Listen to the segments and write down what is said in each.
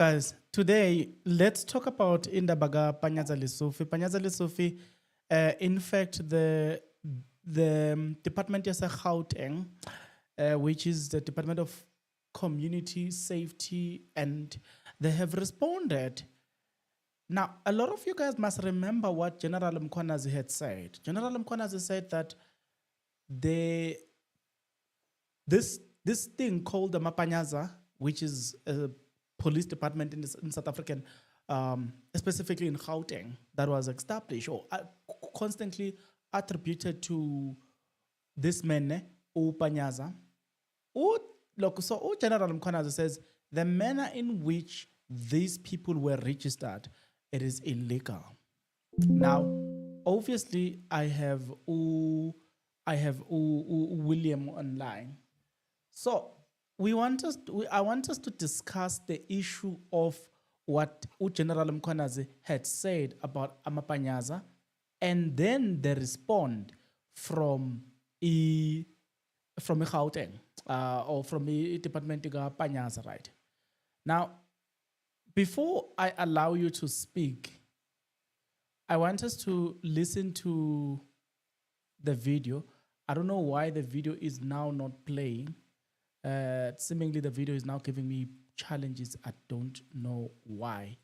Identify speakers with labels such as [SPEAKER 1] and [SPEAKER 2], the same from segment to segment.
[SPEAKER 1] Guys, today let's talk about Indabaga Panyaza Lesufi. Panyaza Lesufi, in fact, the Department of Gauteng, which is the Department of Community Safety, and they have responded. Now, a lot of you guys must remember what General Mkhwanzi had said. General Mkhwanzi said that they this thing called the Mapanyaza, which is a police department in South African, specifically in Gauteng, that was established or constantly attributed to this man, Panyaza. Look, so General Mkhwanzi says the manner in which these people were registered, it is illegal. Now, obviously, I have William online. So I want us to discuss the issue of what General Mkhwanzi had said about Amapanyaza, and then the respond from Gauteng or from the Department of Panyaza, right? Now, before I allow you to speak, I want us to listen to the video. I don't know why the video is now not playing. Seemingly the video is now giving me challenges. I don't know why.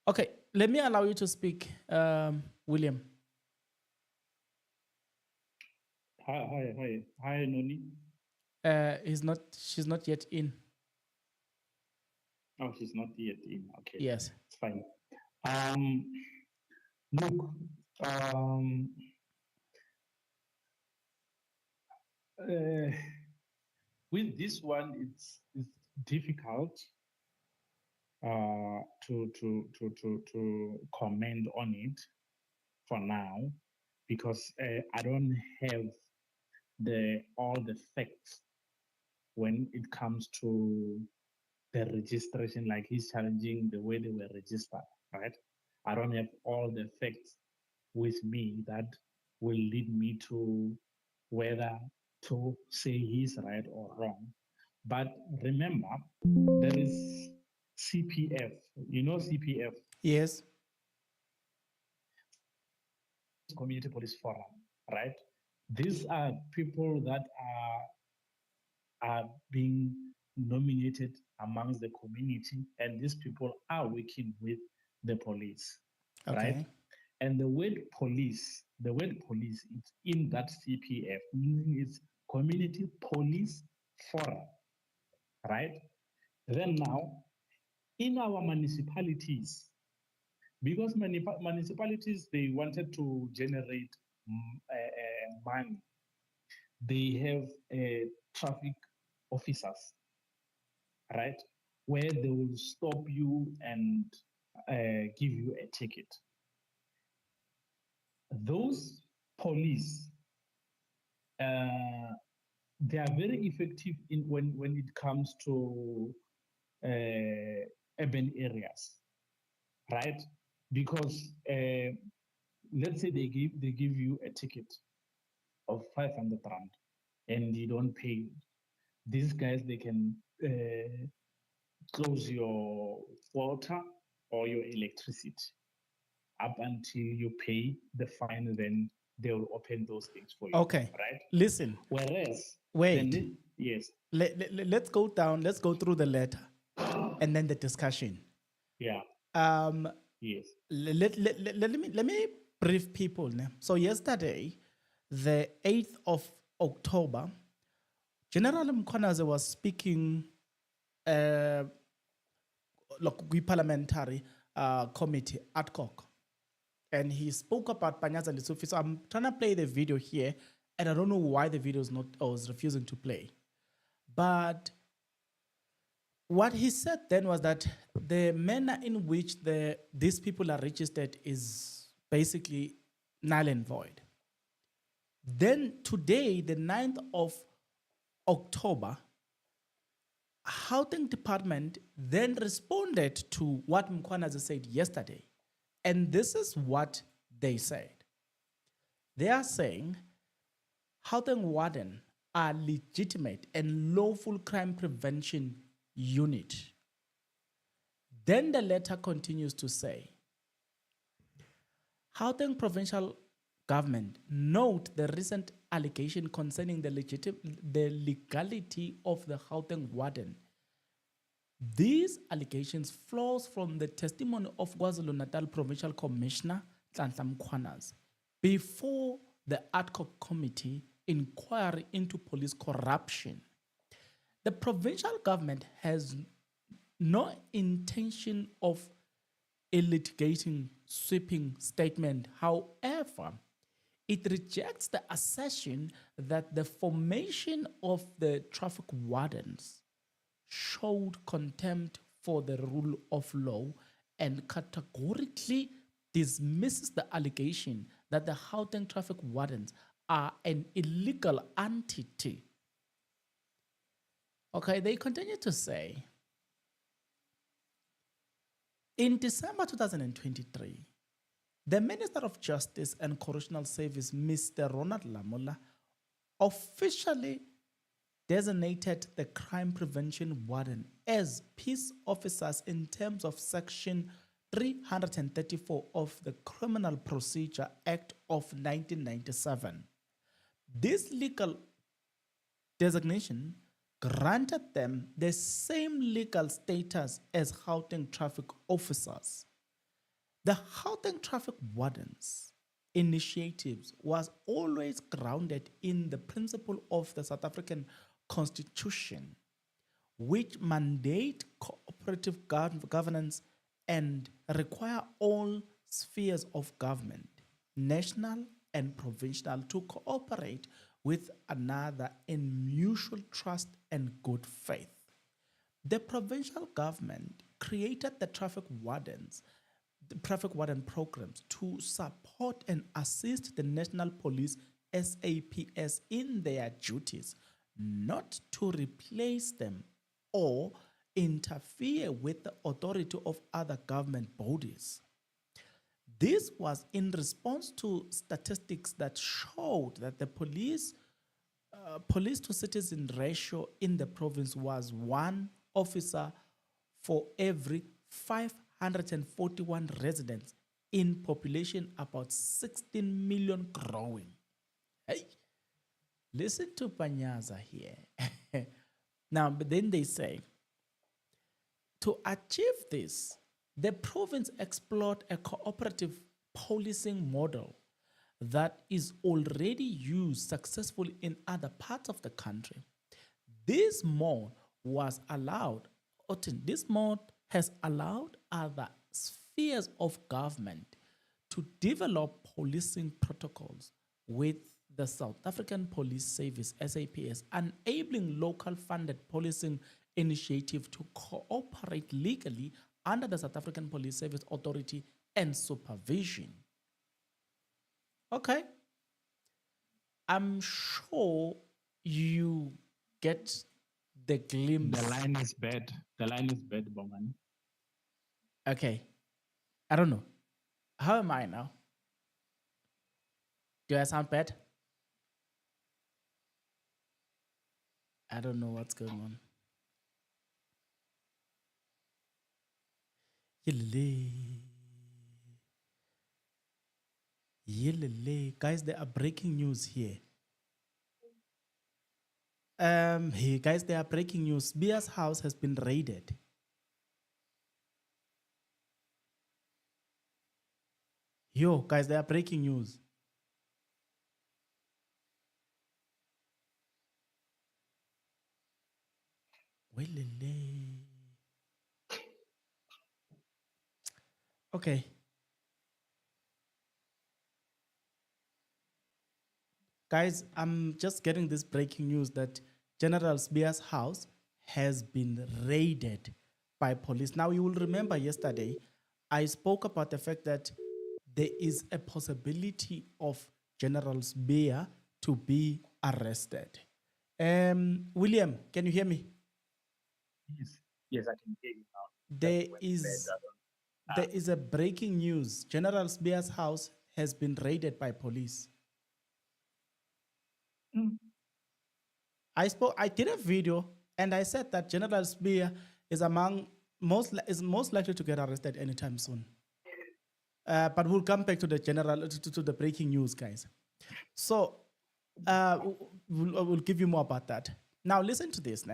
[SPEAKER 1] Okay, let me allow you to speak, William.
[SPEAKER 2] Hi, Noni.
[SPEAKER 1] She's not yet in.
[SPEAKER 2] Oh, she's not yet in. Okay.
[SPEAKER 1] Yes.
[SPEAKER 2] It's fine. Look, with this one, it's difficult to comment on it for now because I don't have all the facts when it comes to the registration, like he's challenging the way they were registered, right? I don't have all the facts with me that will lead me to whether to say he's right or wrong. But remember, there is CPF. You know CPF?
[SPEAKER 1] Yes.
[SPEAKER 2] Community Police Forum, right? These are people that are being nominated amongst the community, and these people are working with the police,
[SPEAKER 1] Okay.
[SPEAKER 2] right? And the word police is in that CPF, meaning it's Community Police Forum, right? Then now, in our municipalities, because municipalities, they wanted to generate money, they have traffic officers, right? Where they will stop you and give you a ticket. Those police, they are very effective in when it comes to urban areas, right? Because let's say they give you a ticket of 500 rand and you don't pay. These guys, they can close your water or your electricity up until you pay the fine, then they will open those things for you.
[SPEAKER 1] Okay.
[SPEAKER 2] Right?
[SPEAKER 1] Listen.
[SPEAKER 2] Whereas,
[SPEAKER 1] wait.
[SPEAKER 2] Yes.
[SPEAKER 1] Let's go down. Let's go through the letter and then the discussion.
[SPEAKER 2] Yeah. Yes.
[SPEAKER 1] Let me brief people now. So yesterday, the 8th of October, General Mkhwanzi was speaking parliamentary committee ad hoc, and he spoke about Panyaza Lesufi. So I'm trying to play the video here, and I don't know why the video is not or is refusing to play. But what he said then was that the manner in which these people are registered is basically null and void. Then today, the 9th of October, Housing Department then responded to what Mkhwanzi said yesterday. And this is what they said. They are saying Housing Warden are legitimate and lawful crime prevention unit Then the letter continues to say, Gauteng provincial government note the recent allegation concerning the legality of the Gauteng warden. These allegations flows from the testimony of KwaZulu-Natal Provincial Commissioner Nhlanhla Mkhwanzi before the ad hoc committee inquiry into police corruption. The provincial government has no intention of a litigating sweeping statement. However, it rejects the assertion that the formation of the traffic wardens showed contempt for the rule of law and categorically dismisses the allegation that the Gauteng traffic wardens are an illegal entity. Okay, they continue to say, in December 2023, the Minister of Justice and Correctional Service, Mr. Ronald Lamola, officially designated the crime prevention warden as peace officers in terms of Section 334 of the Criminal Procedure Act of 1997. This legal designation granted them the same legal status as Gauteng traffic officers. The Gauteng traffic wardens initiatives was always grounded in the principle of the South African Constitution, which mandate cooperative governance and require all spheres of government, national and provincial, to cooperate with another in mutual trust and good faith. The provincial government created the traffic warden programs to support and assist the national police SAPS in their duties, not to replace them or interfere with the authority of other government bodies. This was in response to statistics that showed that the police to citizen ratio in the province was 1 officer for every 541 residents in population about 16 million growing. Hey, listen to Panyaza here. Now, but then they say, to achieve this, the province explored a cooperative policing model that is already used successfully in other parts of the country. This mode has allowed other spheres of government to develop policing protocols with the South African Police Service, SAPS, enabling local funded policing initiative to cooperate legally under the South African Police Service Authority and supervision. Okay. I'm sure you get the glimpse.
[SPEAKER 2] The line is bad. The line is bad, Bongani.
[SPEAKER 1] Okay. I don't know. How am I now? Do I sound bad? I don't know what's going on. Guys, there are breaking news here. Hey guys, there are breaking news. Bia's house has been raided. Yo, guys, there are breaking news. Okay. Guys, I'm just getting this breaking news that General Bia's house has been raided by police. Now, you will remember yesterday, I spoke about the fact that there is a possibility of General Bia to be arrested. William, can you hear me?
[SPEAKER 2] Yes, I can hear you now.
[SPEAKER 1] There is a breaking news. General Bia's house has been raided by police. I did a video and I said that General Bia is among is most likely to get arrested anytime soon. But we'll come back to the general to the breaking news, guys. So we'll give you more about that. Now listen to this,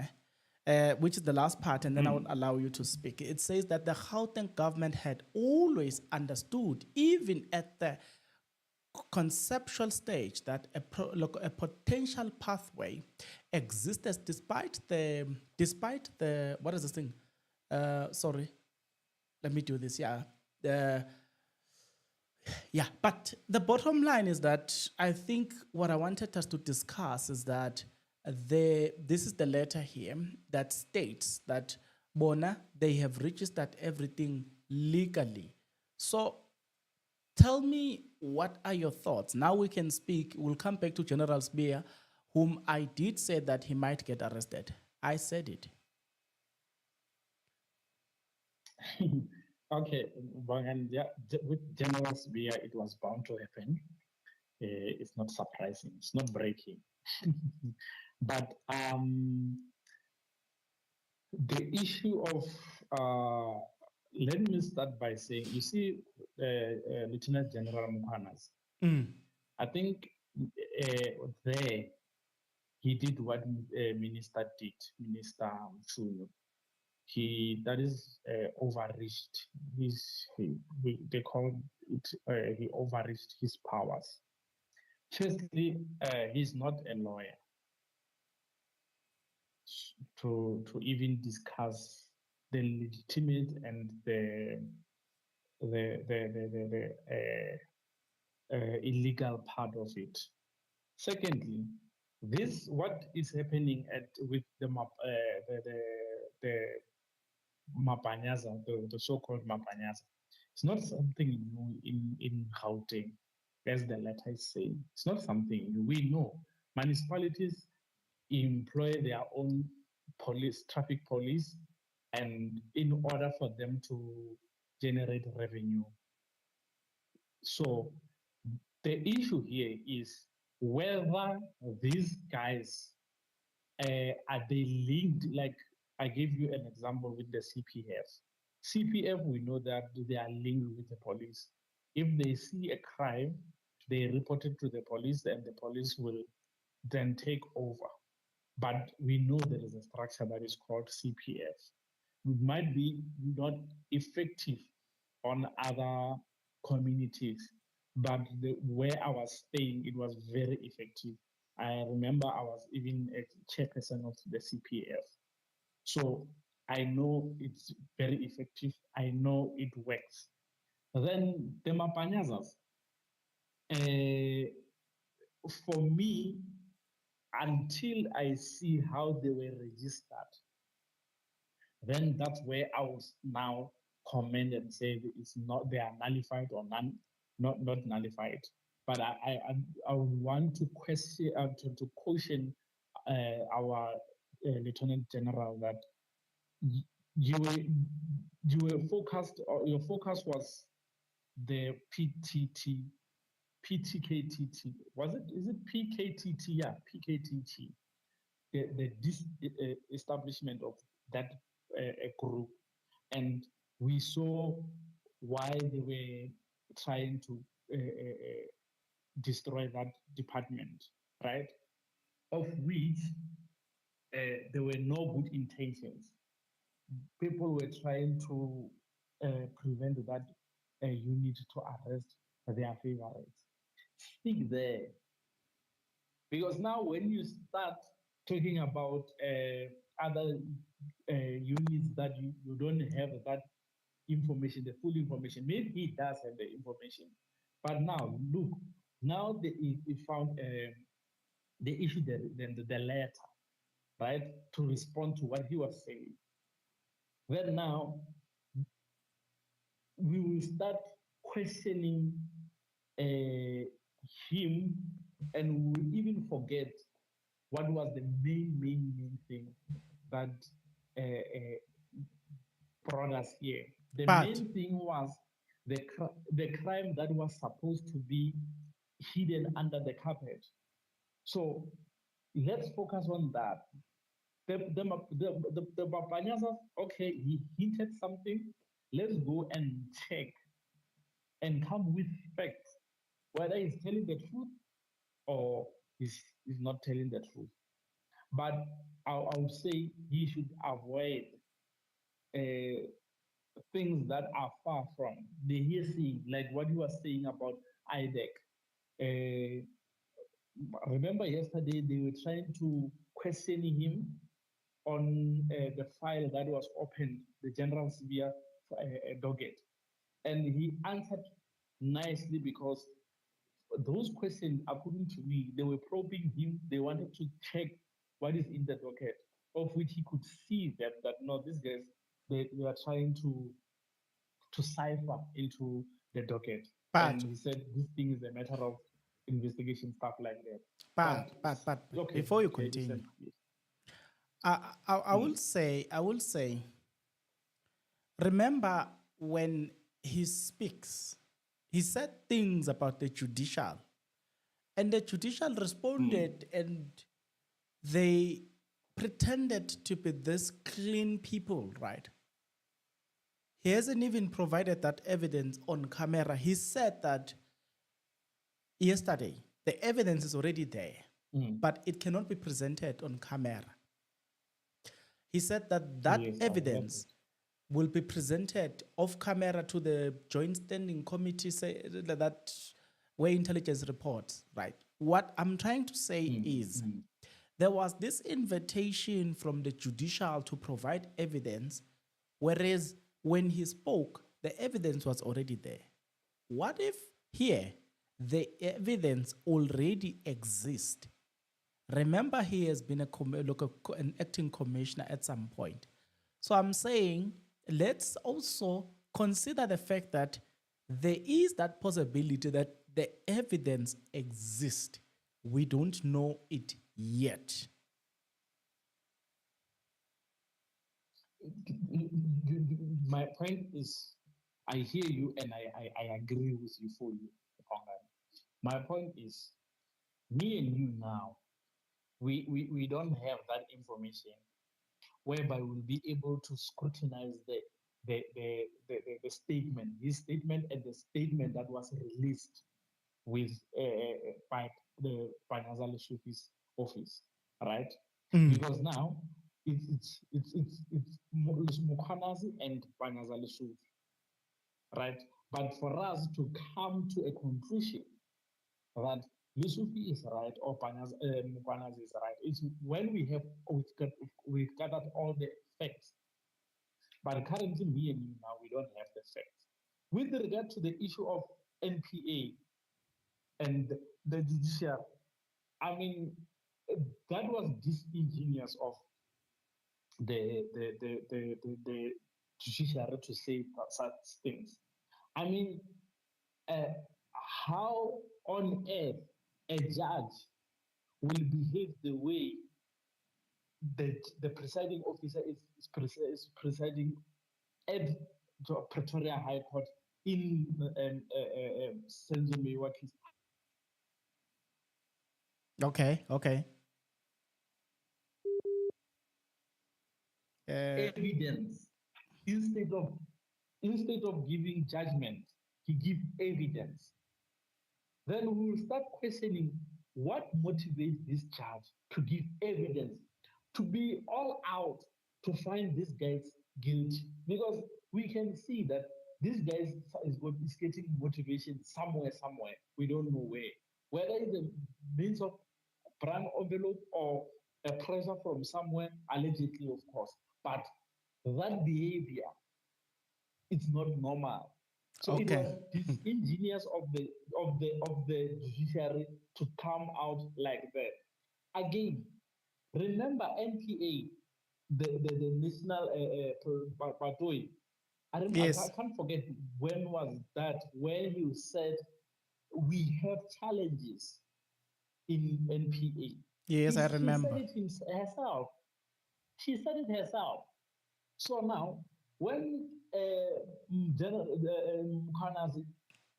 [SPEAKER 1] which is the last part, and then I will allow you to speak. It says that the Gauteng government had always understood, even at the conceptual stage, that a potential pathway existed despite the what is this thing? Sorry, let me do this. Yeah, yeah. But the bottom line is that I think what I wanted us to discuss is that this is the letter here that states that Bona they have registered everything legally. So tell me, what are your thoughts? Now we can speak. We'll come back to General Spear, whom I did say that he might get arrested. I said it.
[SPEAKER 2] Okay, and yeah, with General Beer, it was bound to happen. It's not surprising. It's not breaking. But the issue of let me start by saying, you see, Lieutenant General Mkhwanzi, I think there he did what Minister did, Minister Mfuyo. That is overreached they call it he overreached his powers. Firstly, he's not a lawyer to even discuss the legitimate and the illegal part of it. Secondly, this what is happening with the Panyaza, the so-called Panyaza. It's not something new in Gauteng, as the letter is saying. It's not something new. We know municipalities employ their own police, traffic police, and in order for them to generate revenue. So the issue here is whether these guys are they linked? Like I gave you an example with the CPF. CPF, we know that they are linked with the police. If they see a crime, they report it to the police, and the police will then take over. But we know there is a structure that is called CPF. It might be not effective on other communities, but where I was staying, it was very effective. I remember I was even a chairperson of the CPF. So I know it's very effective. I know it works. Then the Mapanyazas, for me, until I see how they were registered, then that's where I will now comment and say it's not they are nullified or not nullified. But I want to question to caution our Lieutenant General that you were focused, or your focus was the PTKTT. Was it? Is it PKTT? Yeah, PKTT. The establishment of that group, and we saw why they were trying to destroy that department, right? Of which there were no good intentions. People were trying to prevent that unit to arrest their favorites. Stick there. Because now, when you start talking about other units that you don't have that information, the full information, maybe he does have the information. But now, look, now he found the issue, the letter, right, to respond to what he was saying. Then now, we will start questioning him, and we will even forget what was the main thing that brought us here. The main thing was the crime that was supposed to be hidden under the carpet. So let's focus on that. the Panyaza, okay, he hinted something. Let's go and check and come with facts, whether he's telling the truth or he's not telling the truth. But I would say he should avoid uh, things that are far from the hearsay, like what you were saying about IDEC. Uh, Remember yesterday they were trying to question him on the file that was opened, the General Severe docket. And he answered nicely because those questions, according to me, they were probing him. They wanted to check what is in the docket, of which he could see that no, these guys they are trying to cipher into the docket.
[SPEAKER 1] But
[SPEAKER 2] And he said this thing is a matter of investigation, stuff like that.
[SPEAKER 1] but
[SPEAKER 2] But
[SPEAKER 1] but but
[SPEAKER 2] okay,
[SPEAKER 1] before you
[SPEAKER 2] okay,
[SPEAKER 1] continue,
[SPEAKER 2] listen.
[SPEAKER 1] I will say, remember when he speaks, he said things about the judicial, and the judicial responded, and they pretended to be this clean people, right? He hasn't even provided that evidence on camera. He said that yesterday the evidence is already there, but it cannot be presented on camera. He said that that
[SPEAKER 2] Yes, I heard
[SPEAKER 1] evidence will be presented off camera to the joint standing committee, say that where intelligence reports, right? What I'm trying to say is there was this invitation from the judicial to provide evidence, whereas when he spoke, the evidence was already there. What if here the evidence already exists? Remember, he has been an acting commissioner at some point. So I'm saying let's also consider the fact that there is that possibility that the evidence exists. We don't know it yet.
[SPEAKER 2] My point is, I hear you and I agree with you fully on that. My point is, me and you now, we don't have that information whereby we'll be able to scrutinize the statement, his statement, and the statement that was released with by the Panyaza Lesufi's office, right? Because now it's Mkhwanzi and Panyaza Lesufi, right? But for us to come to a conclusion that Lesufi is right or Mkhwanzi is right, it's when we've gathered all the facts. But currently, me and you now, we don't have the facts. With regard to the issue of NPA and the judiciary, I mean, that was disingenuous of the judiciary to say such things. I mean, uh, how on earth a judge will behave the way the presiding officer is presiding at the Pretoria High Court in Senzo Mewaki's
[SPEAKER 1] Okay, okay.
[SPEAKER 2] evidence instead of giving judgment, he gives evidence. Then we will start questioning what motivates this judge to give evidence, to be all out to find these guys guilty. Because we can see that this guy is getting motivation somewhere. We don't know where. Whether it's a means of brand envelope or a pressure from somewhere, allegedly, of course. But that behavior, it's not normal. So it
[SPEAKER 1] Okay.
[SPEAKER 2] was disingenuous of the judiciary to come out like that. Again, remember NPA, the national Patoi.
[SPEAKER 1] Yes.
[SPEAKER 2] I can't forget when was that when you said we have challenges in NPA.
[SPEAKER 1] Yes, I
[SPEAKER 2] She said
[SPEAKER 1] remember.
[SPEAKER 2] it herself. She said it herself. So now, when General Mkhwanzi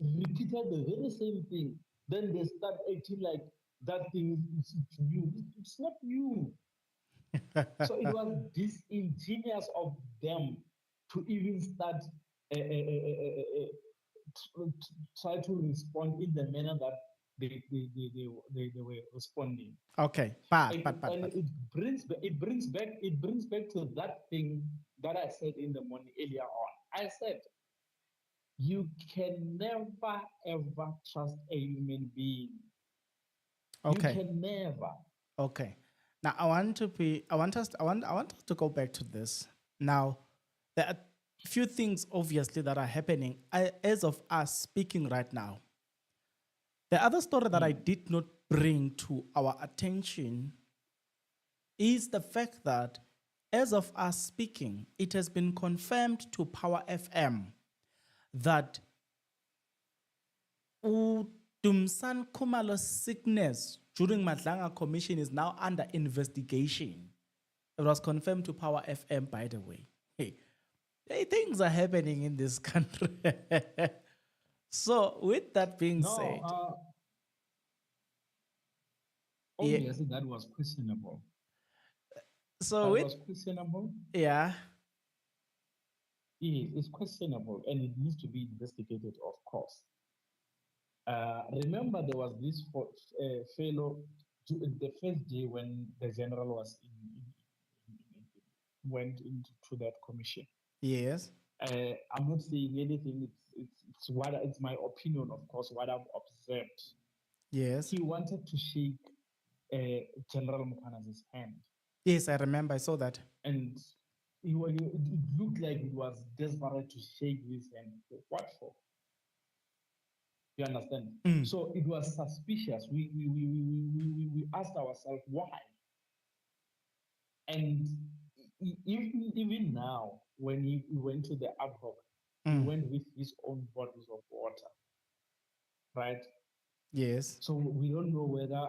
[SPEAKER 2] repeated the very same thing, then they start acting like that thing is new. It's not new. So it was disingenuous of them to even start try to respond in the manner that they were responding.
[SPEAKER 1] Okay,
[SPEAKER 2] And it brings back to that thing that I said in the morning earlier on. I said you can never ever trust a human being. You
[SPEAKER 1] okay,
[SPEAKER 2] can never.
[SPEAKER 1] okay. Now I want us to go back to this. Now, there are few things obviously that are happening as of us speaking right now. The other story that I
[SPEAKER 2] Mm,
[SPEAKER 1] did not bring to our attention is the fact that as of us speaking, it has been confirmed to Power FM that Dumsan Kumalo's sickness during Madlanga Commission is now under investigation. It was confirmed to Power FM, by the way. Hey, things are happening in this country. So, with that being
[SPEAKER 2] no,
[SPEAKER 1] said, yeah.
[SPEAKER 2] obviously that was questionable.
[SPEAKER 1] So
[SPEAKER 2] That
[SPEAKER 1] with
[SPEAKER 2] was questionable.
[SPEAKER 1] yeah,
[SPEAKER 2] Yes, it's questionable and it needs to be investigated, of course. Remember, there was this fellow the first day when the general was went into that commission.
[SPEAKER 1] yes,
[SPEAKER 2] I'm not saying anything. It's my opinion, of course, what I've observed.
[SPEAKER 1] yes,
[SPEAKER 2] He wanted to shake General Mkhwanzi's hand,
[SPEAKER 1] yes. I remember. I saw that.
[SPEAKER 2] and it looked like it was desperate to shake his hand. What for? You understand?
[SPEAKER 1] Mm,
[SPEAKER 2] So it was suspicious. We asked ourselves why. And even now, when he went to the ad hoc, he
[SPEAKER 1] mm,
[SPEAKER 2] went with his own bottles of water, right?
[SPEAKER 1] yes,
[SPEAKER 2] So we don't know whether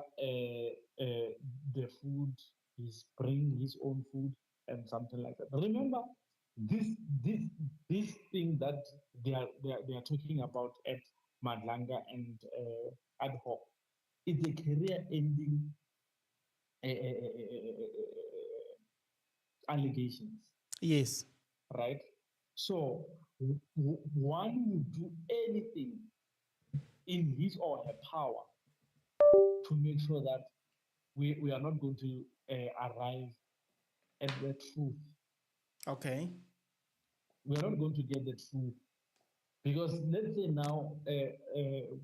[SPEAKER 2] the food is bringing his own food and something like that. Remember, this this this thing that they are talking about at Madlanga and ad hoc is a career-ending allegations,
[SPEAKER 1] yes.
[SPEAKER 2] right? So one will do anything in his or her power to make sure that we are not going to arrive at the truth.
[SPEAKER 1] Okay.
[SPEAKER 2] We are not going to get the truth because let's say now,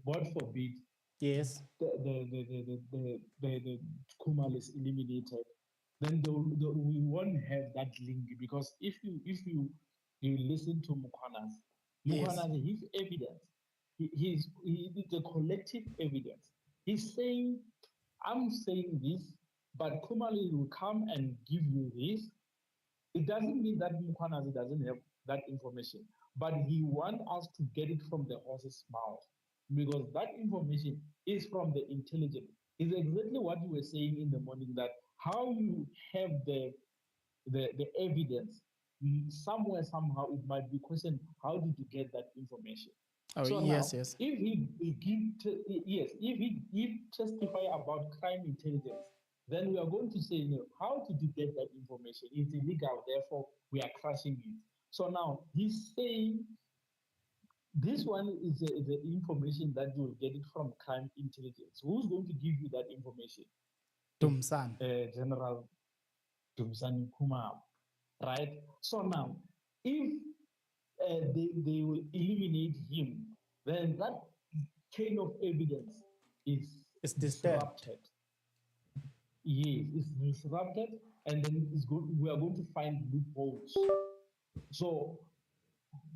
[SPEAKER 2] God forbid,
[SPEAKER 1] Yes.
[SPEAKER 2] the Kumal is eliminated, then we won't have that link because if you listen to
[SPEAKER 1] Yes.
[SPEAKER 2] Mkhwanzi, his evidence, it's a collective evidence. He's saying, I'm saying this, but Kumali will come and give you this. It doesn't mean that Mkhwanzi doesn't have that information, but he wants us to get it from the horse's mouth because that information is from the intelligence. It's exactly what you were saying in the morning that how you have the evidence, somewhere, somehow, it might be questioned how did you get that information?
[SPEAKER 1] Oh,
[SPEAKER 2] So
[SPEAKER 1] yes,
[SPEAKER 2] now,
[SPEAKER 1] yes.
[SPEAKER 2] if he yes, if he testify about crime intelligence, then we are going to say, no, how did you get that information? It's illegal, therefore we are crushing it. So now he's saying this one is the information that you will get it from crime intelligence. Who's going to give you that information? It's
[SPEAKER 1] Dumsan.
[SPEAKER 2] General Dumsani Kumar, right? So now, if they will eliminate him, then that chain of evidence is
[SPEAKER 1] Is disturbed.
[SPEAKER 2] disrupted. Yes, it's disrupted, and then we are going to find loopholes. So,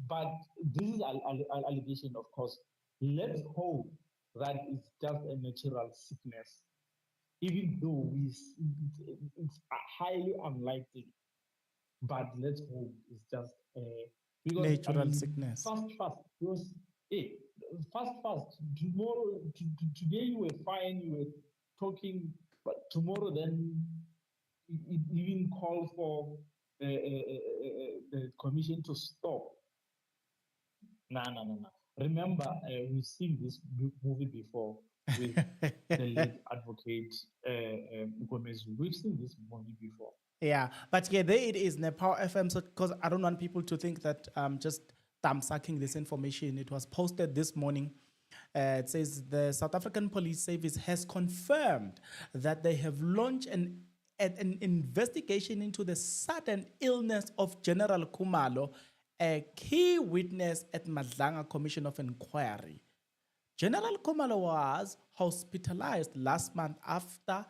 [SPEAKER 2] but this is an allegation, of course. Let's hope that it's just a natural sickness, even though it's highly unlikely. But let's hope it's just because I
[SPEAKER 1] Natural
[SPEAKER 2] mean,
[SPEAKER 1] sickness.
[SPEAKER 2] fast because hey, fast tomorrow today you were fine, you were talking, but tomorrow then it even call for the commission to stop. No. Remember, we've seen this movie before. with the late advocate Gomez. We've seen this movie before.
[SPEAKER 1] Yeah, but yeah, there it is, Nepal FM. So, because I don't want people to think that just I'm sucking this information. It was posted this morning. It says the South African Police Service has confirmed that they have launched an investigation into the sudden illness of General Kumalo, a key witness at Madlanga Commission of Inquiry. General Kumalo was hospitalized last month after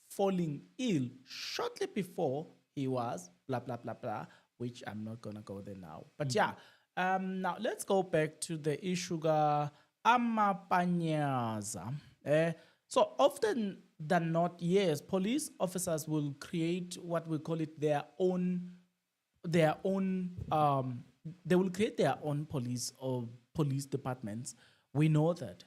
[SPEAKER 1] falling ill shortly before he was blah blah blah blah, which I'm not gonna go there now. But yeah, now let's go back to the issue Panyaza. So often than not, yes, police officers will create what we call it their own they will create their own police or police departments. We know that.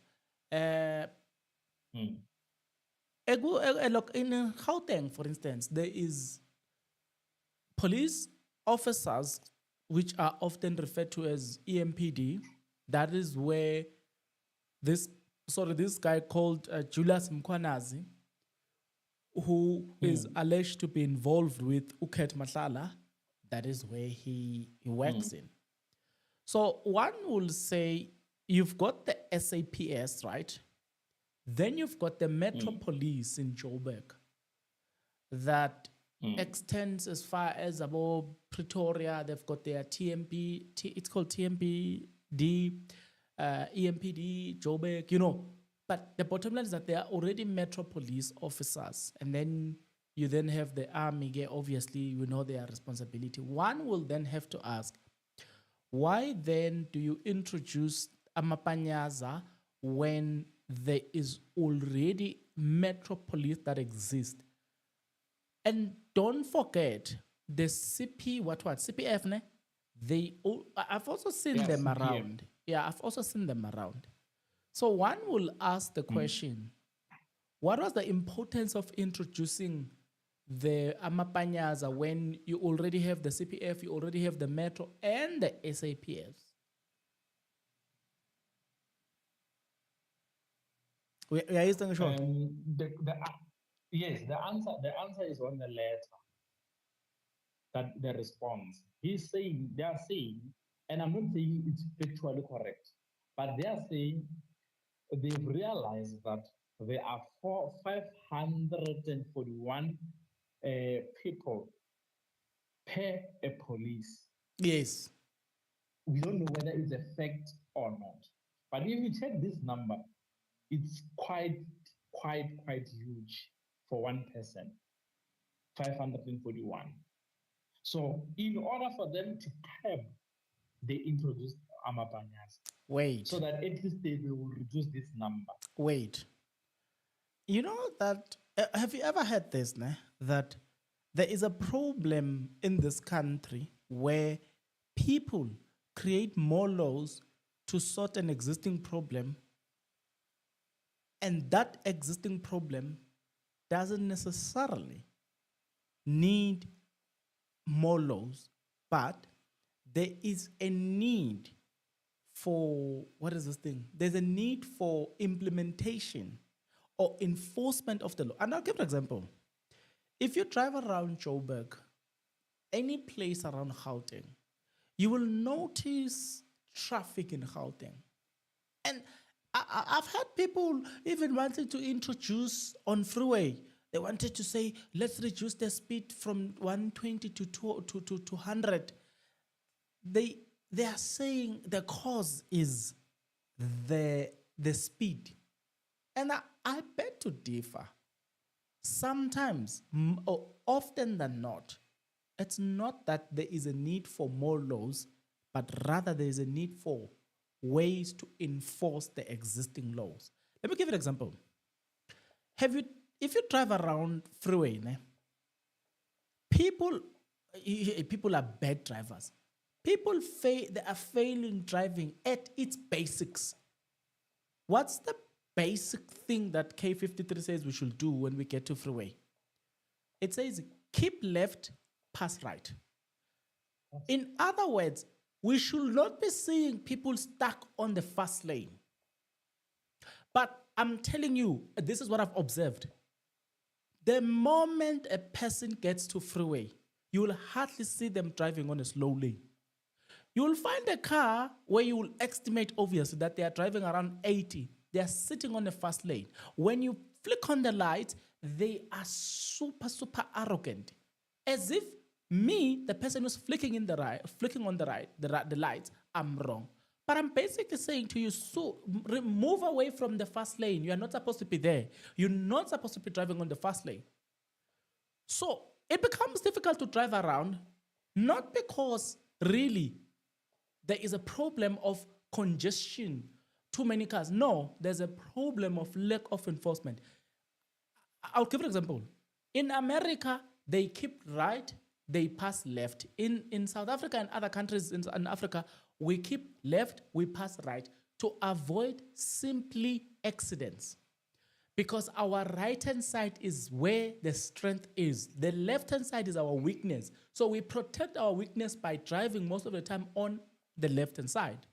[SPEAKER 1] Look, in Gauteng, for instance, there is police officers which are often referred to as EMPD. That is where this guy called Julius Mkhwanzi, who is alleged to be involved with Uket Matlala, that is where he works in. So one will say you've got the SAPS, right? Then you've got the Metro Police in Joburg that extends as far as above Pretoria. They've got their it's called TMPD, EMPD, Joburg, you know. But the bottom line is that they are already Metro Police officers. And then you then have the army, obviously, you know their responsibility. One will then have to ask, why then do you introduce Panyaza when there is already Metro Police that exist? And don't forget the CPF, ne? I've also seen them
[SPEAKER 2] CPF.
[SPEAKER 1] around. Yeah, I've also seen them around. So one will ask the question, what was the importance of introducing the Panyaza when you already have the CPF, you already have the Metro and the SAPS? We are using short.
[SPEAKER 2] Yes, the answer is on the letter. That the response. They are saying, and I'm not saying it's factually correct, but they are saying they've realized that there are 541 people per a police.
[SPEAKER 1] Yes.
[SPEAKER 2] We don't know whether it's a fact or not. But if you check this number, it's quite huge for one person. 541. So in order for them to curb, they introduced Panyaza.
[SPEAKER 1] Wait.
[SPEAKER 2] So that at least they will reduce this number.
[SPEAKER 1] Wait. You know that, have you ever had this, ne? That there is a problem in this country where people create more laws to sort an existing problem, and that existing problem doesn't necessarily need more laws, but there is a need for, what is this thing? There's a need for implementation or enforcement of the law. And I'll give an example. If you drive around Joburg, any place around Gauteng, you will notice traffic in Gauteng. And I've had people even wanting to introduce on freeway. They wanted to say, let's reduce the speed from 120 to 200. They are saying the cause is the speed. And I beg to differ. Sometimes, or often than not, it's not that there is a need for more laws, but rather there is a need for ways to enforce the existing laws. Let me give you an example. If you drive around freeway, people are bad drivers. People they are failing driving at its basics. What's the basic thing that K53 says we should do when we get to freeway? It says keep left, pass right. In other words, we should not be seeing people stuck on the fast lane. But I'm telling you, this is what I've observed. The moment a person gets to freeway, you will hardly see them driving on a slow lane. You will find a car where you will estimate obviously that they are driving around 80. They are sitting on a fast lane. When you flick on the light, they are super, super arrogant. As if me, the person who's flicking on the lights, I'm wrong. But I'm basically saying to you, so move away from the fast lane. You are not supposed to be there. You're not supposed to be driving on the fast lane. So it becomes difficult to drive around, not because really there is a problem of congestion, too many cars. No, there's a problem of lack of enforcement. I'll give an example. In America, they keep right, they pass left. In South Africa and other countries in Africa, we keep left, we pass right to avoid simply accidents. Because our right hand side is where the strength is. The left hand side is our weakness. So we protect our weakness by driving most of the time on the left hand side.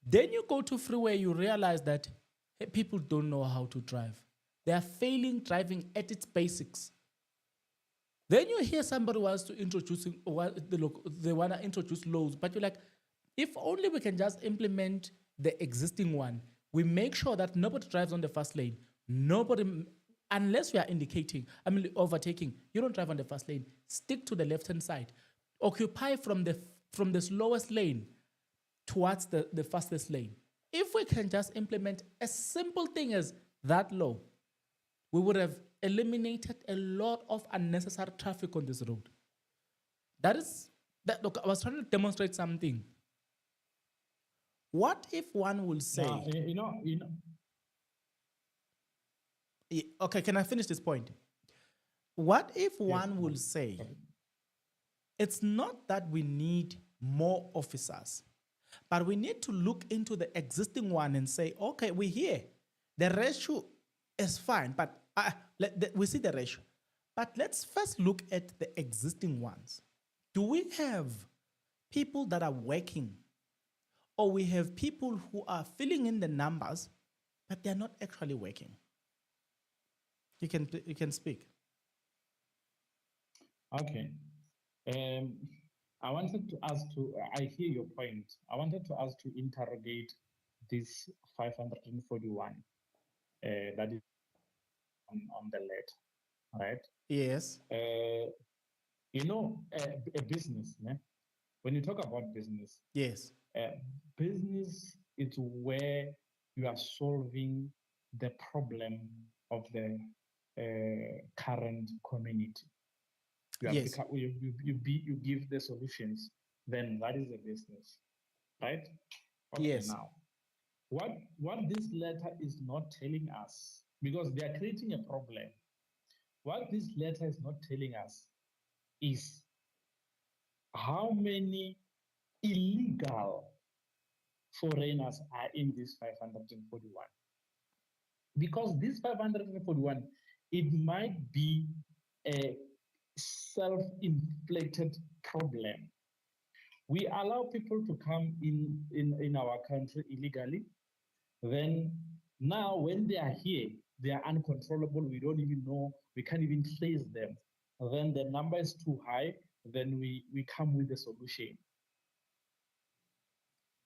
[SPEAKER 1] Then you go to freeway, you realize that people don't know how to drive. They are failing driving at its basics. Then you hear somebody wants to they want to introduce laws, but you're like, if only we can just implement the existing one. We make sure that nobody drives on the fast lane. Nobody, unless you are overtaking, you don't drive on the fast lane. Stick to the left-hand side. Occupy from the slowest lane towards the fastest lane. If we can just implement a simple thing as that law, we would have eliminated a lot of unnecessary traffic on this road. Look, I was trying to demonstrate something. What if one will say, okay, can I finish this point? What if one will say, it's not that we need more officers, but we need to look into the existing one and say, okay, we're here. The ratio is fine, but we see the ratio. But let's first look at the existing ones. Do we have people that are working, or we have people who are filling in the numbers, but they're not actually working? You can speak.
[SPEAKER 2] Okay. I hear your point. I wanted to ask to interrogate this 541 that is on the letter, right?
[SPEAKER 1] Yes.
[SPEAKER 2] A business, when you talk about business,
[SPEAKER 1] Yes.
[SPEAKER 2] business is where you are solving the problem of the current community.
[SPEAKER 1] Yes.
[SPEAKER 2] You give the solutions, then that is a business, right? Okay,
[SPEAKER 1] Yes.
[SPEAKER 2] now, what this letter is not telling us, because they are creating a problem, what this letter is not telling us is how many illegal foreigners are in this 541. Because this 541, it might be a self-inflicted problem. We allow people to come in our country illegally. Then now when they are here, they are uncontrollable. We don't even know, we can't even trace them. Then the number is too high. Then we come with a solution.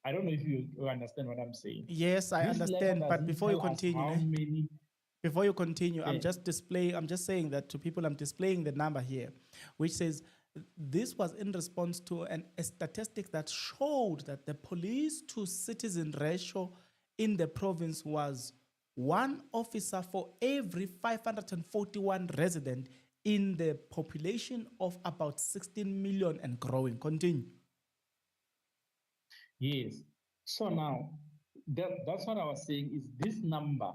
[SPEAKER 2] I don't know if you understand what I'm saying.
[SPEAKER 1] Yes, I understand. But before you continue,
[SPEAKER 2] Yeah.
[SPEAKER 1] I'm just saying that to people, I'm displaying the number here, which says this was in response to a statistic that showed that the police to citizen ratio in the province was 1 officer for every 541 resident in the population of about 16 million and growing. Continue.
[SPEAKER 2] Yes. So now, that's what I was saying is this number,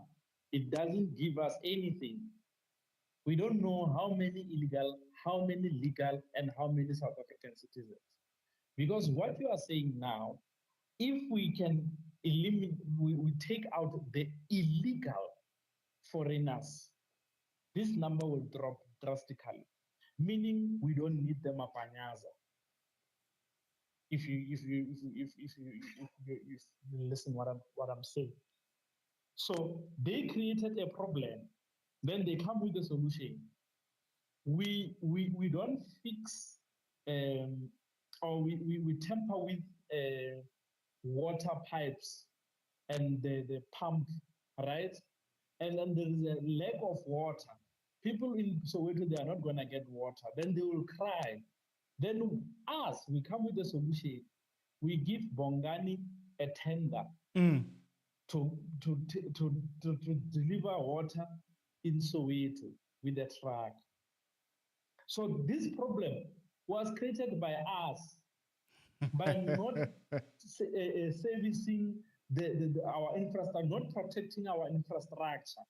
[SPEAKER 2] it doesn't give us anything. We don't know how many illegal, how many legal, and how many South African citizens. Because what you are saying now, if we can eliminate, we take out the illegal foreigners, this number will drop drastically, meaning we don't need them a Panyaza. If you listen what I'm saying. So they created a problem, then they come with a solution. We don't fix or we tamper with water pipes and the pump, right? And then there is a lack of water. People in Soweto, they are not going to get water. Then they will cry. Then us, we come with a solution. We give Bongani a tender to, to, to deliver water in Soweto with a truck. So this problem was created by us by not servicing our infrastructure, not protecting our infrastructure,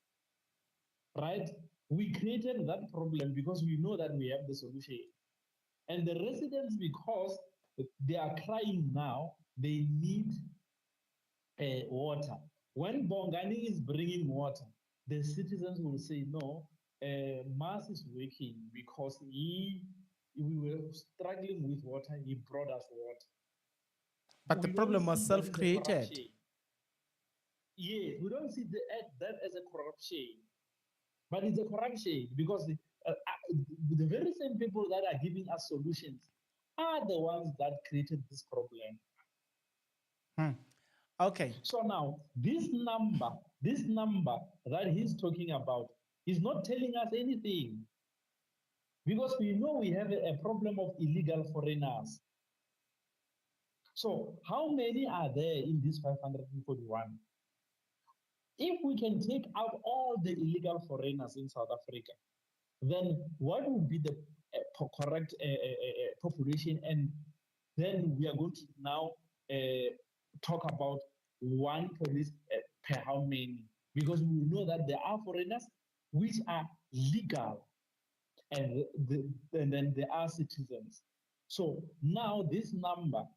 [SPEAKER 2] right? We created that problem because we know that we have the solution. And the residents, because they are crying now, they need water. When Bongani is bringing water, the citizens will say, no, Mars is working because we were struggling with water, he brought us water.
[SPEAKER 1] But the problem was self-created.
[SPEAKER 2] Yes, we don't see that as a corruption, but it's a corruption because the very same people that are giving us solutions are the ones that created this problem.
[SPEAKER 1] Okay.
[SPEAKER 2] So now this number that he's talking about is not telling us anything because we know we have a problem of illegal foreigners. So how many are there in this 541? If we can take out all the illegal foreigners in South Africa, then what would be the correct population? And then we are going to now talk about one police per how many, because we know that there are foreigners which are legal, and then there are citizens. So now this number,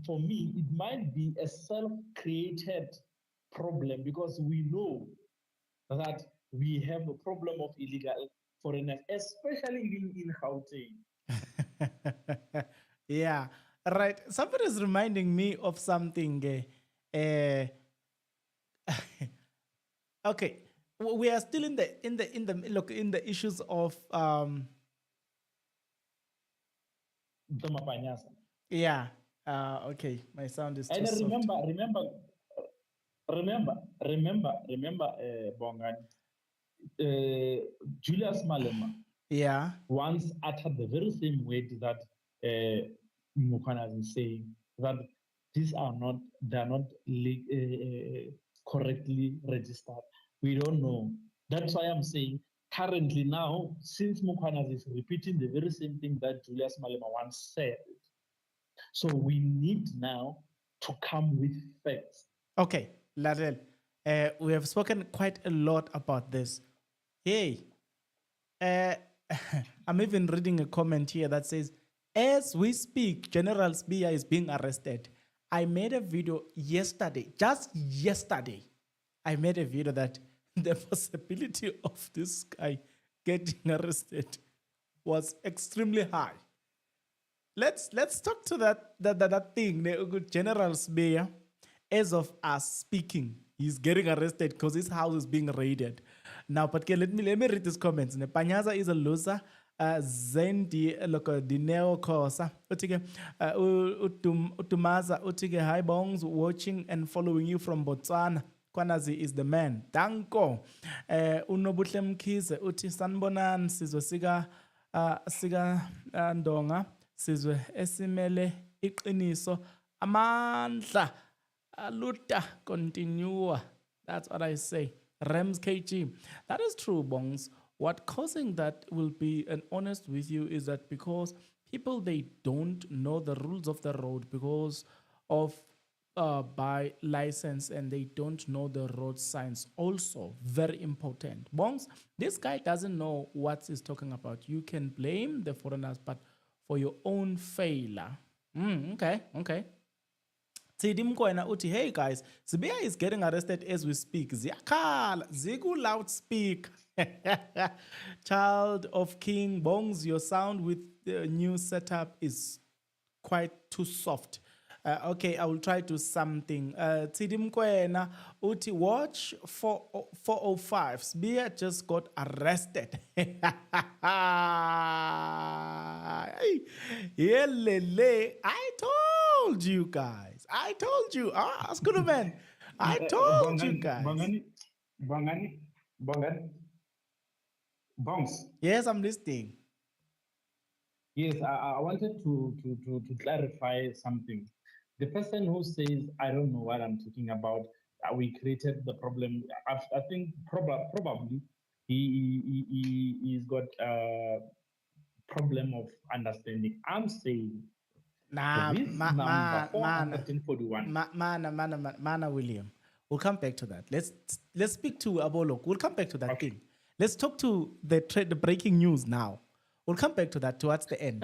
[SPEAKER 2] for me, it might be a self-created problem because we know that we have a problem of illegal foreigners, especially in Gauteng.
[SPEAKER 1] Yeah, right. Somebody is reminding me of something. Okay, we are still in the issues of
[SPEAKER 2] The Panyaza.
[SPEAKER 1] yeah. Okay, my sound is too
[SPEAKER 2] And
[SPEAKER 1] soft.
[SPEAKER 2] remember, Bongan, Julius Malema
[SPEAKER 1] Yeah.
[SPEAKER 2] once uttered the very same word that Mkhwanzi is saying, that these are not correctly registered. We don't know. That's why I'm saying currently now, since Mkhwanzi is repeating the very same thing that Julius Malema once said, so we need now to come with facts.
[SPEAKER 1] Okay, Ladel, we have spoken quite a lot about this. Hey, I'm even reading a comment here that says, as we speak, General Sbiya is being arrested. I made a video yesterday, just yesterday. I made a video that the possibility of this guy getting arrested was extremely high. Let's talk to that thing. General Sbiya, as of us speaking, he's getting arrested because his house is being raided. Now, but let me read these comments. Panyaza is a loser. Zendi look Dineo Kosa. Utige Utumaza Utige hi bongs watching and following you from Botswana. Kwanazi is the man. Danko. Unobuhle Mkhize uthi sanbonan sizwe sika ndonga sizwe esimele iqiniso amandla aluta continua. That's what I say. Rems KG. That is true, Bongs. What causing that will be, and honest with you, is that because people, they don't know the rules of the road because of by license, and they don't know the road signs. Also, very important. Bongs, this guy doesn't know what he's talking about. You can blame the foreigners, but for your own failure. Okay. Tidimkoena uti, hey guys, Sbiya is getting arrested as we speak. Ziyakhala, ziku loudspeak. Child of King Bongs, your sound with the new setup is quite too soft. Okay, I will try to something. Tsidi Mkwena, uti watch 405. Sbia just got arrested. Yelele. I told you guys. I told you. Ah, Skuduman. I told you guys.
[SPEAKER 2] Bongani, Bongs.
[SPEAKER 1] Yes, I'm listening.
[SPEAKER 2] Yes, I wanted to clarify something. The person who says, I don't know what I'm talking about, we created the problem. I think probably he's got a problem of understanding. I'm saying
[SPEAKER 1] Nah,
[SPEAKER 2] this number 441.
[SPEAKER 1] Mana William. We'll come back to that. Let's speak to Abolok. We'll come back to that thing. Let's talk to the breaking news now. We'll come back to that towards the end.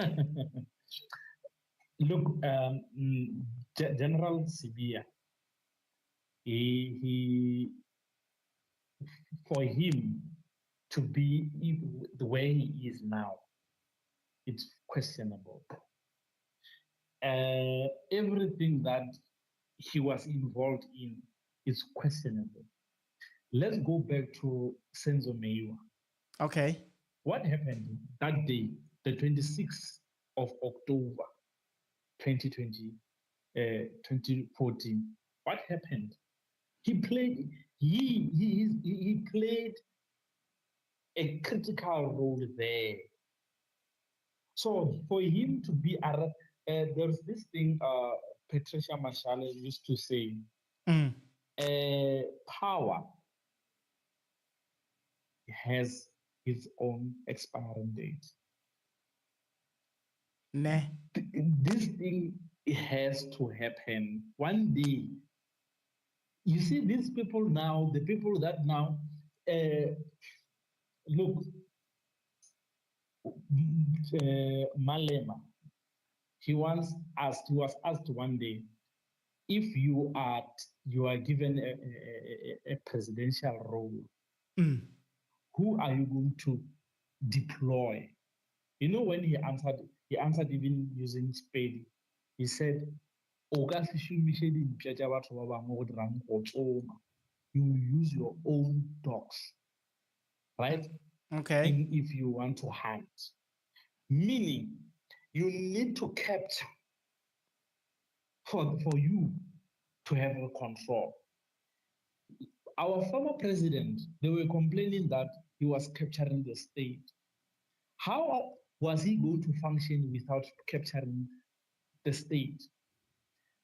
[SPEAKER 2] Look, General Sibia, he for him to be the way he is now, it's questionable. Everything that he was involved in is questionable. Let's go back to Senzo Meiwa.
[SPEAKER 1] Okay.
[SPEAKER 2] What happened that day, the 26th of October, 2020, 2014? What happened? He played a critical role there. So for him to be there's this thing Patricia Mashale used to say, power has its own expiring date.
[SPEAKER 1] Nah.
[SPEAKER 2] This thing has to happen one day. You see, these people now, the people that now look, Malema, he was asked one day, if you are given a presidential role, who are you going to deploy? You know, when he answered even using spade. He said, you use your own dogs, right?
[SPEAKER 1] Okay.
[SPEAKER 2] If you want to hunt. Meaning, you need to capture for you to have a control. Our former president, they were complaining that he was capturing the state. How was he going to function without capturing the state?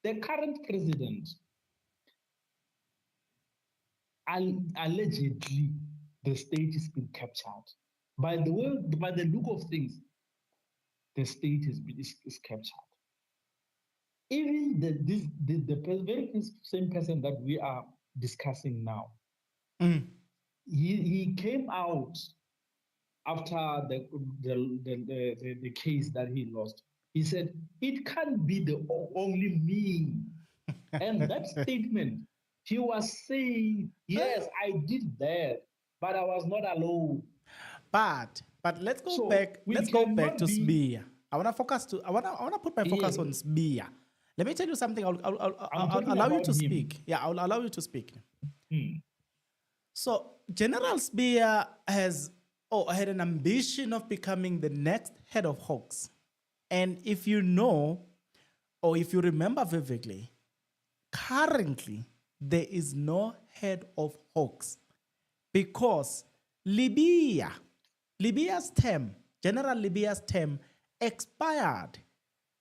[SPEAKER 2] The current president, allegedly, the state is being captured. By the look of things, the state is captured. Even the very same person that we are discussing now, he came out after the case that he lost. He said, it can't be the only me. And that statement, he was saying, yes, I did that, but I was not alone.
[SPEAKER 1] But let's go back. Let's go back to Sbia. I wanna put my focus on Sbia. Let me tell you something. I'll allow you to speak. Yeah, I'll allow you to speak. So General Sbia had an ambition of becoming the next head of Hawks. And if you know, or if you remember vividly, currently there is no head of Hawks because Libya's term, General Libya's term, expired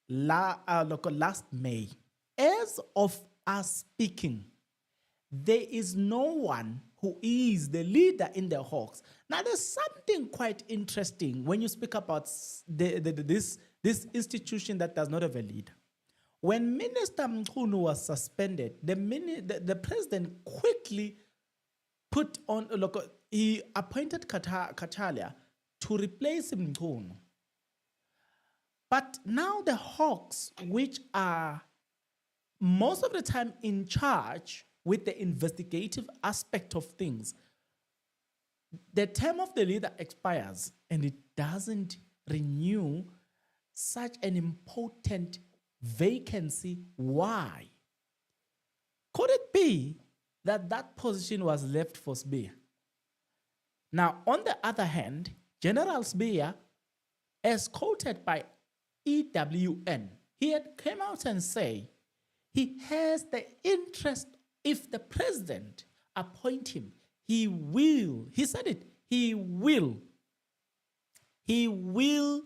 [SPEAKER 1] last May. As of us speaking, there is no one who is the leader in the Hawks. Now, there's something quite interesting when you speak about this institution that does not have a leader. When Minister Mkhunu was suspended, the president quickly he appointed Katalia to replace Mkhunu. But now the Hawks, which are most of the time in charge with the investigative aspect of things, the term of the leader expires and it doesn't renew such an important vacancy. Why? Could it be that that position was left for Spear? Now, on the other hand, General Spear, as quoted by EWN, he had come out and say he has the interest. If the president appoint him, he will. He said it. He will. He will.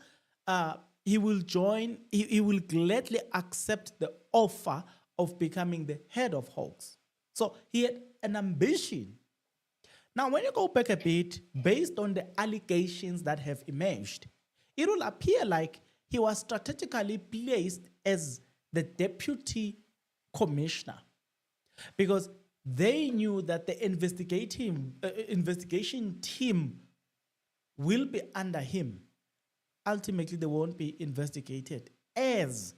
[SPEAKER 1] He will join. He will gladly accept the offer of becoming the head of Hawks. So he had an ambition. Now, when you go back a bit, based on the allegations that have emerged, it will appear like he was strategically placed as the deputy commissioner because they knew that the investigation team will be under him. Ultimately, they won't be investigated as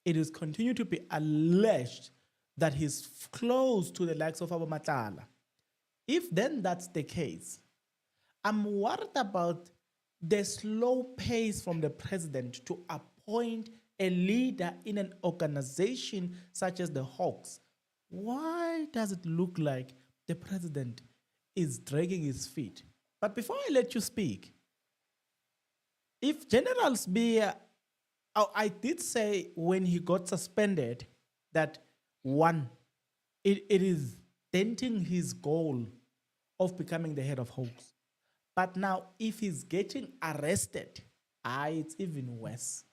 [SPEAKER 1] it is continued to be alleged that he's close to the likes of Abu Matala. If then that's the case, I'm worried about the slow pace from the president to appoint a leader in an organization such as the Hawks. Why does it look like the president is dragging his feet? But before I let you speak, if General Spear, I did say when he got suspended that one, it is denting his goal of becoming the head of Hawks. But now, if he's getting arrested, it's even worse.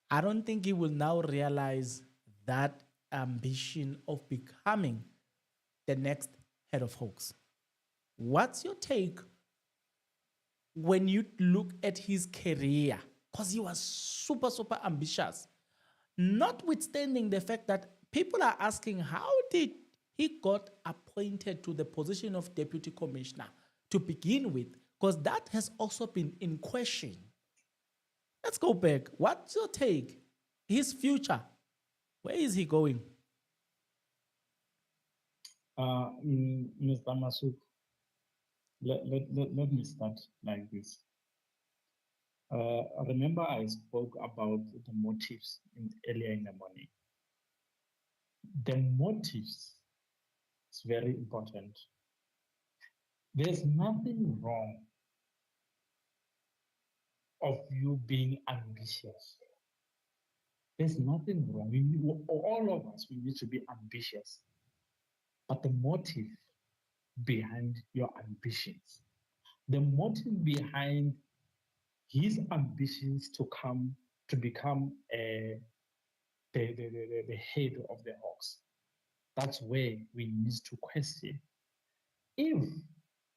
[SPEAKER 1] I don't think he will now realize that ambition of becoming the next head of Hawks. What's your take when you look at his career? Because he was super, super ambitious. Notwithstanding the fact that people are asking, how did he got appointed to the position of deputy commissioner to begin with? Because that has also been in question. Let's go back. What's your take? His future, where is he going?
[SPEAKER 2] Mr. Masuk, let me start like this. Remember I spoke about the motives earlier in the morning. The motives is very important. There's nothing wrong of you being ambitious. There's nothing wrong. All of us, we need to be ambitious. But the motive behind your ambitions, the motive behind his ambitions to become the head of the Hawks, that's where we need to question. If,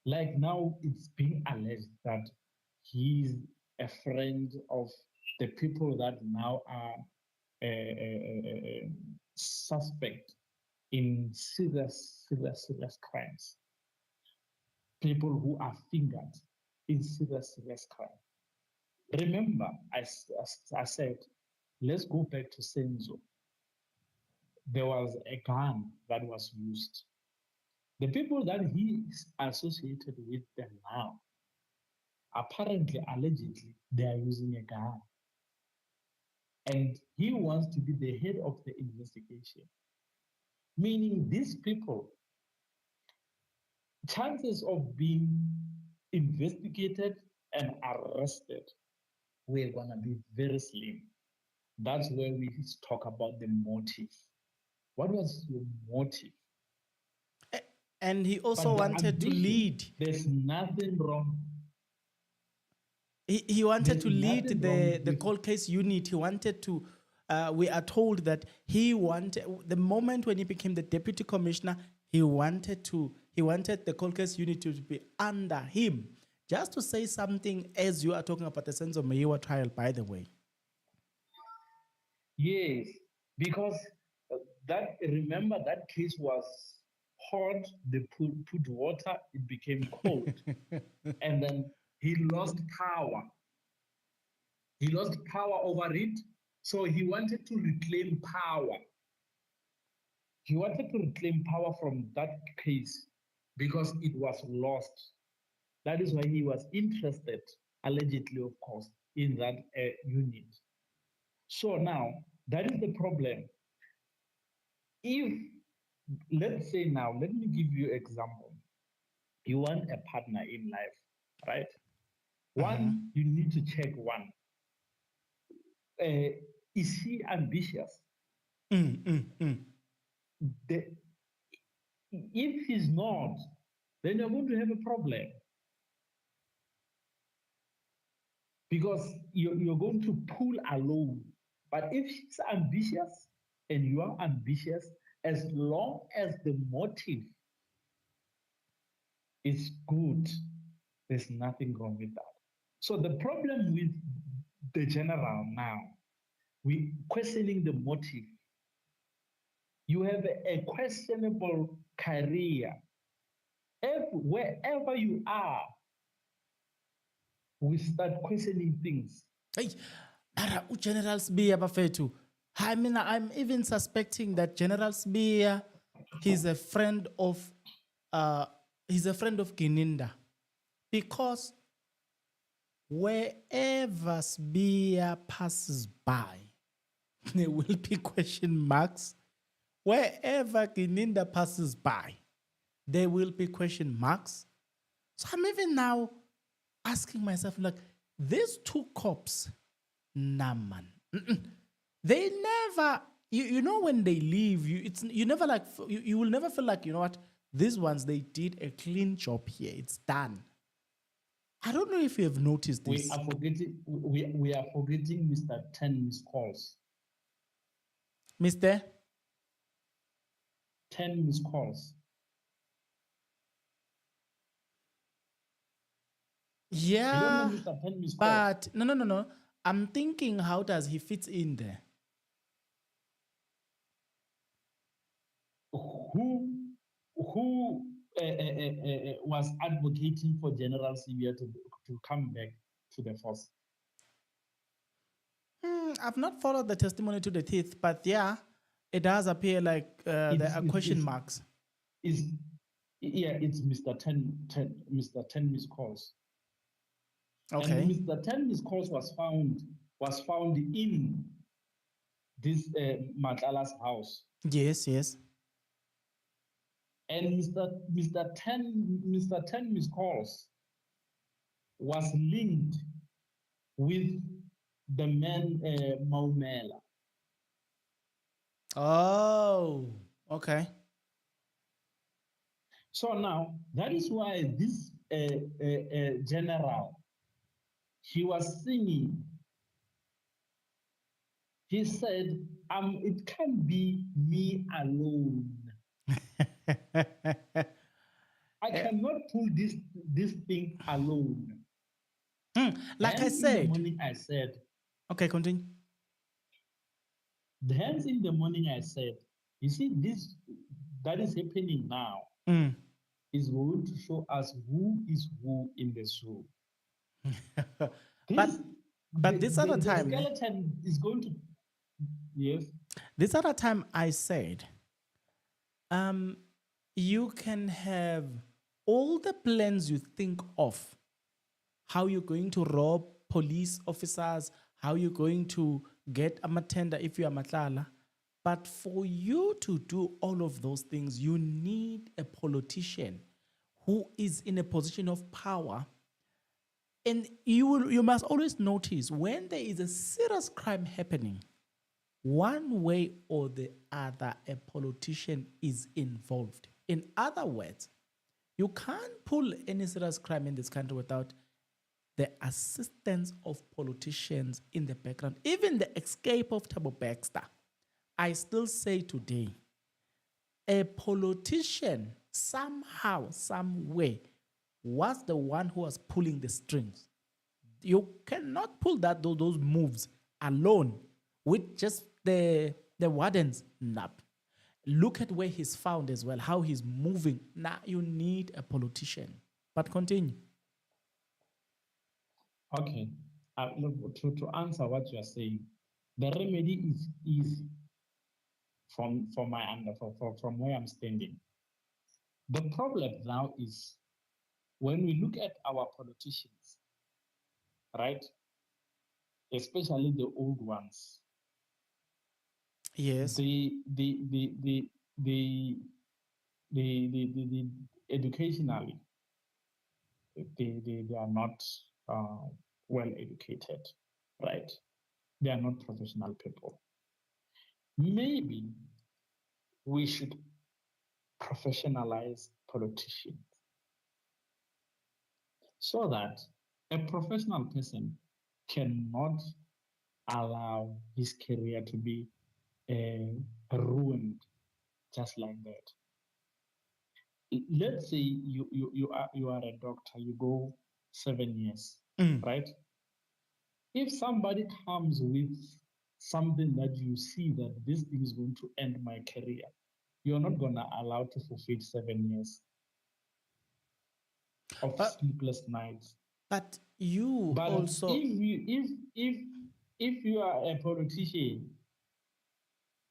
[SPEAKER 2] like now, it's being alleged that he's a friend of the people that now are suspect in serious crimes, people who are fingered in serious crime. Remember, I said, let's go back to Senzo. There was a gun that was used. The people that he is associated with them now, apparently, allegedly, they are using a gun. And he wants to be the head of the investigation. Meaning these people, chances of being investigated and arrested were going to be very slim. That's where we talk about the motive. What was your motive?
[SPEAKER 1] And he also wanted to lead.
[SPEAKER 2] There's nothing wrong.
[SPEAKER 1] He wanted to lead the cold case unit. He wanted to, we are told that he wanted, the moment when he became the deputy commissioner, he wanted the cold case unit to be under him. Just to say something as you are talking about the Senzo Meyiwa trial, by the way.
[SPEAKER 2] Yes, because remember that case was hot, they put water, it became cold. And then he lost power. He lost power over it, so he wanted to reclaim power. He wanted to reclaim power from that case because it was lost. That is why he was interested, allegedly, of course, in that unit. So now, That is the problem. If, let's say now, let me give you an example. You want a partner in life, right? One, you need to check one. Is he ambitious? The, if he's not, then you're going to have a problem. Because you're going to pull alone. But if she's ambitious and you are ambitious, as long as the motive is good, there's nothing wrong with that. So the problem with the general now, we questioning the motive. You have a questionable career. Wherever you are, we start questioning things.
[SPEAKER 1] Hey, Ara General Sbiya Bafetu. I mean, I'm even suspecting that General Sbiya, he's a friend of Gininda, because wherever Sbiya passes by, there will be question marks. Wherever Gininda passes by, there will be question marks. So I'm even now asking myself, like, these two cops, nah, man. They never, you know, when they leave, you never like, you will never feel like, you know what, these ones, they did a clean job here. It's done. I don't know if you have noticed this.
[SPEAKER 2] We are forgetting Mr. 10 missed calls.
[SPEAKER 1] Mr.
[SPEAKER 2] 10 missed calls.
[SPEAKER 1] Yeah,
[SPEAKER 2] you don't know Mr. 10 missed calls.
[SPEAKER 1] but no. I'm thinking, how does he fit in there?
[SPEAKER 2] Who was advocating for General Sibia to come back to the force?
[SPEAKER 1] I've not followed the testimony to the teeth, but yeah, it does appear like there are question marks.
[SPEAKER 2] It's Mr. 10 missed calls.
[SPEAKER 1] Okay.
[SPEAKER 2] And Mr. 10 missed calls was found in this Matlala's house.
[SPEAKER 1] Yes.
[SPEAKER 2] And Mr. 10 missed calls was linked with the man Maumela.
[SPEAKER 1] Oh, okay.
[SPEAKER 2] So now that is why this general, he was singing. He said, it can't be me alone. I cannot pull this thing alone.
[SPEAKER 1] Like I said.
[SPEAKER 2] In the morning I said.
[SPEAKER 1] Okay, continue.
[SPEAKER 2] Hence in the morning I said, you see, this that is happening now is going to show us who is who in the zoo.
[SPEAKER 1] But this other time,
[SPEAKER 2] the skeleton is going to, yes.
[SPEAKER 1] This other time I said, you can have all the plans you think of, how you're going to rob police officers, how you're going to get a matenda if you're a matlala. But for you to do all of those things, you need a politician who is in a position of power. And you must always notice, when there is a serious crime happening, one way or the other, a politician is involved. In other words, you can't pull any serious crime in this country without the assistance of politicians in the background. Even the escape of Thabo Baxter, I still say today, a politician somehow, some way, was the one who was pulling the strings. You cannot pull those moves alone with just the warden's nap. Look at where he's found as well, how he's moving. Now you need a politician. But continue.
[SPEAKER 2] Okay. To answer what you are saying, the remedy is easy from where I'm standing. The problem now is when we look at our politicians, right? Especially the old ones,
[SPEAKER 1] Yes.
[SPEAKER 2] The educationally, they are not well educated, right? They are not professional people. Maybe we should professionalize politicians so that a professional person cannot allow his career to be ruined just like that. Let's say you are a doctor, you go 7 years,
[SPEAKER 1] Mm.
[SPEAKER 2] right? If somebody comes with something that you see that this thing is going to end my career, you're not gonna allow to fulfill 7 years of
[SPEAKER 1] But
[SPEAKER 2] sleepless nights.
[SPEAKER 1] but you
[SPEAKER 2] But
[SPEAKER 1] also
[SPEAKER 2] if you are a politician,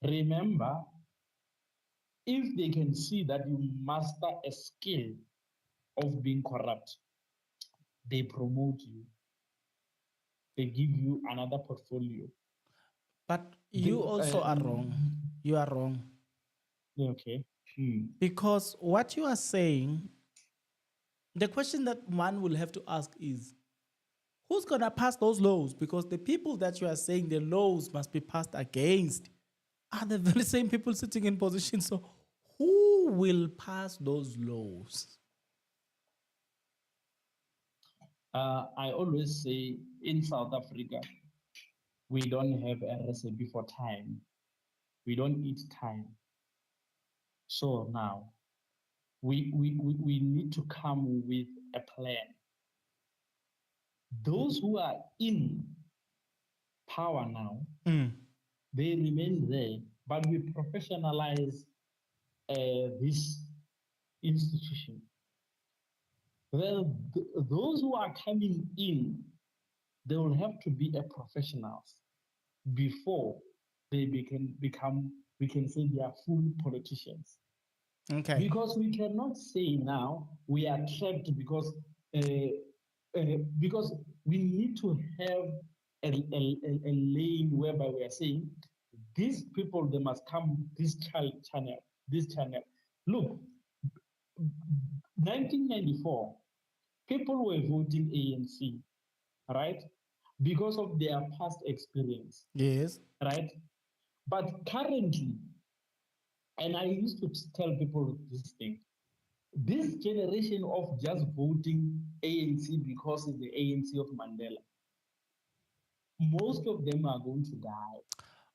[SPEAKER 2] remember, if they can see that you master a skill of being corrupt, they promote you, they give you another portfolio.
[SPEAKER 1] but
[SPEAKER 2] They,
[SPEAKER 1] you also are wrong. You are wrong.
[SPEAKER 2] okay. Hmm.
[SPEAKER 1] Because what you are saying, the question that one will have to ask is who's going to pass those laws? Because the people that you are saying the laws must be passed against are the very same people sitting in position. So who will pass those laws?
[SPEAKER 2] I always say in South Africa, we don't have a recipe for time. We don't eat time. So now we need to come with a plan. Those who are in power now,
[SPEAKER 1] Mm.
[SPEAKER 2] they remain there, but we professionalize this institution. Well, those who are coming in, they will have to be a professionals before they become, we can say they are full politicians.
[SPEAKER 1] Okay.
[SPEAKER 2] Because we cannot say now we are trapped because we need to have a lane whereby we are saying these people, they must come this channel. Look, 1994, people were voting ANC, right? Because of their past experience,
[SPEAKER 1] Yes.
[SPEAKER 2] right? But currently, and I used to tell people this thing, this generation of just voting ANC because it's the ANC of Mandela, most of them are going to die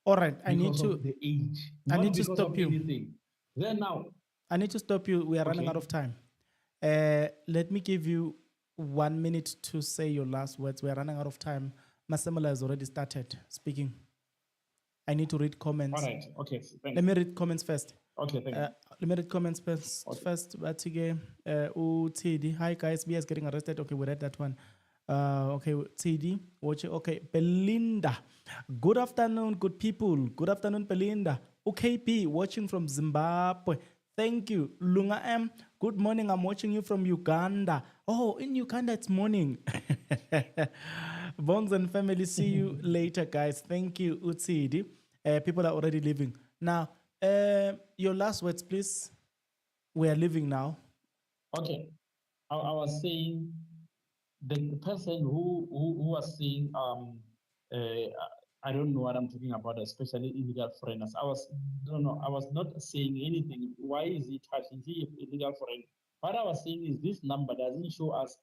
[SPEAKER 1] All right.
[SPEAKER 2] because of the age,
[SPEAKER 1] I
[SPEAKER 2] not
[SPEAKER 1] need to
[SPEAKER 2] because of
[SPEAKER 1] stop you.
[SPEAKER 2] anything. Then now,
[SPEAKER 1] I need to stop you. We are running out
[SPEAKER 2] okay,
[SPEAKER 1] of time. Let me give you 1 minute to say your last words. We are running out of time. Masemola has already started speaking. I need to read
[SPEAKER 2] all
[SPEAKER 1] comments.
[SPEAKER 2] right, okay, thank
[SPEAKER 1] Let
[SPEAKER 2] you.
[SPEAKER 1] me read comments first.
[SPEAKER 2] Okay, thank you.
[SPEAKER 1] Let me read comments first.
[SPEAKER 2] Okay.
[SPEAKER 1] First, Batige, TD. Hi guys, B is getting arrested. Okay, we read that one. Okay, TD, watching. Okay, Belinda. Good afternoon, good people. Good afternoon, Belinda. OKP, watching from Zimbabwe. Thank you. Lunga M, good morning. I'm watching you from Uganda. Oh, in Uganda, it's morning. Bongs and family, see you later, guys. Thank you, Utsidi. People are already leaving. Now, your last words, please. We are leaving now.
[SPEAKER 2] Okay, I was saying the person who was saying uh, I don't know what I'm talking about, especially illegal foreigners. I was not saying anything. Why is he touching the illegal foreigner? What I was saying is this number doesn't show us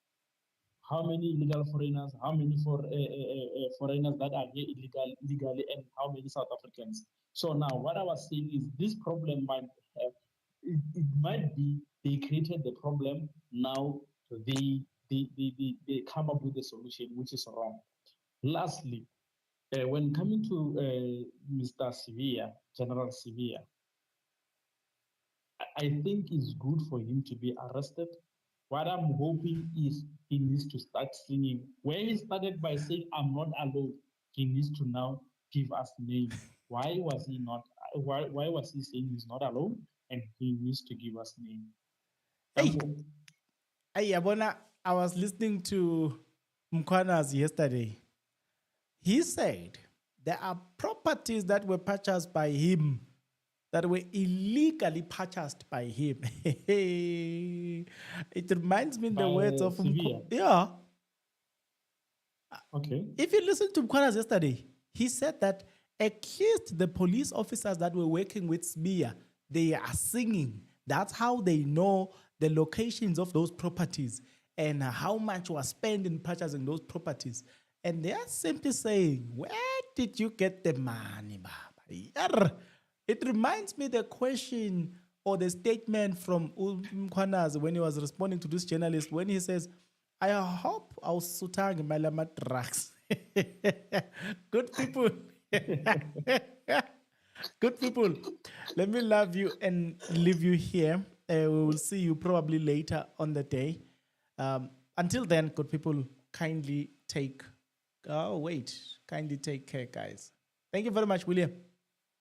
[SPEAKER 2] how many illegal foreigners, how many foreigners that are here illegally, and how many South Africans. So now, what I was saying is this problem might have, it might be they created the problem. Now they come up with a solution, which is wrong. Lastly, when coming to Mr. Sevilla, General Sevilla, I think it's good for him to be arrested. What I'm hoping is he needs to start singing. Where he started by saying, I'm not alone, he needs to now give us name. Why was he not? Why was he saying he's not alone? And he needs to give us name.
[SPEAKER 1] Hey, hey, Yabona, I was listening to Mkhwanzi yesterday. He said there are properties that were purchased by him, that were illegally purchased by him. It reminds me in the
[SPEAKER 2] By
[SPEAKER 1] words of
[SPEAKER 2] Sevilla.
[SPEAKER 1] yeah.
[SPEAKER 2] Okay.
[SPEAKER 1] If you listen to Mkhwanzi yesterday, he said that accused the police officers that were working with Sbia, they are singing. That's how they know the locations of those properties and how much was spent in purchasing those properties. And they are simply saying, where did you get the money, Baba? Yarr. It reminds me the question or the statement from Mkhwanzi when he was responding to this journalist when he says, I hope I'll sutang malama drugs. Good people. Good people. Let me love you and leave you here. We will see you probably later on the day. Until then, good people, kindly take care, guys. Thank you very much, William.